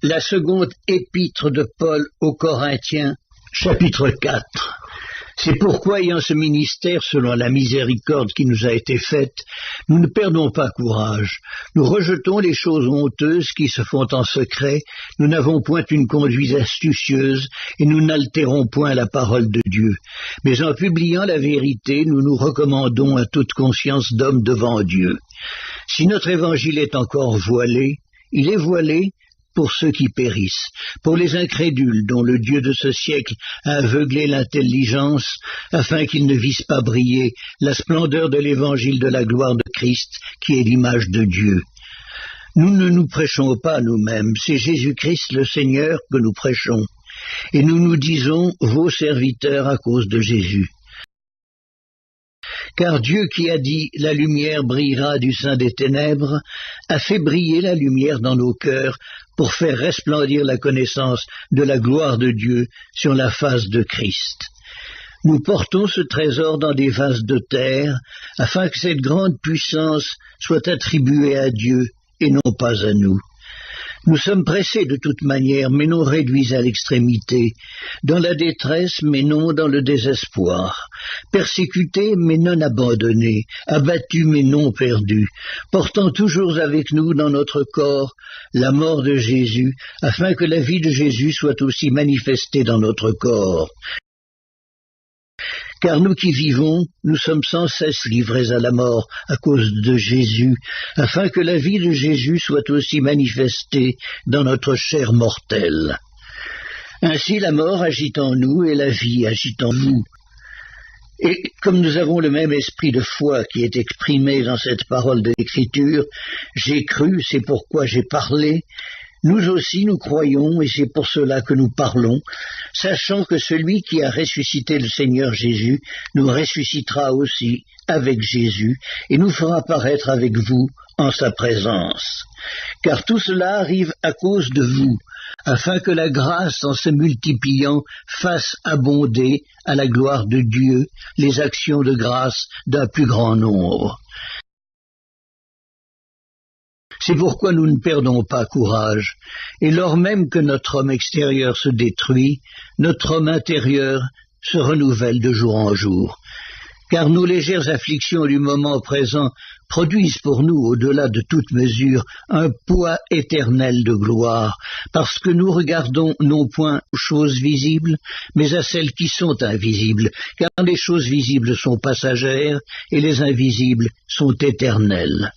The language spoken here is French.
La seconde épître de Paul aux Corinthiens, chapitre 4. C'est pourquoi, ayant ce ministère selon la miséricorde qui nous a été faite, nous ne perdons pas courage. Nous rejetons les choses honteuses qui se font en secret, nous n'avons point une conduite astucieuse, et nous n'altérons point la parole de Dieu. Mais en publiant la vérité, nous nous recommandons à toute conscience d'homme devant Dieu. Si notre évangile est encore voilé, il est voilé pour ceux qui périssent, pour les incrédules dont le Dieu de ce siècle a aveuglé l'intelligence, afin qu'ils ne vissent pas briller la splendeur de l'évangile de la gloire de Christ, qui est l'image de Dieu. Nous ne nous prêchons pas nous-mêmes, c'est Jésus-Christ le Seigneur que nous prêchons, et nous nous disons vos serviteurs à cause de Jésus. Car Dieu qui a dit « La lumière brillera du sein des ténèbres » a fait briller la lumière dans nos cœurs pour faire resplendir la connaissance de la gloire de Dieu sur la face de Christ. Nous portons ce trésor dans des vases de terre afin que cette grande puissance soit attribuée à Dieu et non pas à nous. Nous sommes pressés de toute manière, mais non réduits à l'extrémité, dans la détresse, mais non dans le désespoir, persécutés, mais non abandonnés, abattus, mais non perdus, portant toujours avec nous dans notre corps la mort de Jésus, afin que la vie de Jésus soit aussi manifestée dans notre corps. Car nous qui vivons, nous sommes sans cesse livrés à la mort à cause de Jésus, afin que la vie de Jésus soit aussi manifestée dans notre chair mortelle. Ainsi la mort agit en nous et la vie agit en nous. Et comme nous avons le même esprit de foi qui est exprimé dans cette parole de l'Écriture, j'ai cru, c'est pourquoi j'ai parlé, nous aussi nous croyons et c'est pour cela que nous parlons, sachant que celui qui a ressuscité le Seigneur Jésus nous ressuscitera aussi avec Jésus et nous fera paraître avec vous en sa présence. Car tout cela arrive à cause de vous, afin que la grâce en se multipliant fasse abonder à la gloire de Dieu les actions de grâce d'un plus grand nombre. C'est pourquoi nous ne perdons pas courage, et lors même que notre homme extérieur se détruit, notre homme intérieur se renouvelle de jour en jour. Car nos légères afflictions du moment présent produisent pour nous, au-delà de toute mesure, un poids éternel de gloire, parce que nous regardons non point aux choses visibles, mais à celles qui sont invisibles, car les choses visibles sont passagères et les invisibles sont éternelles.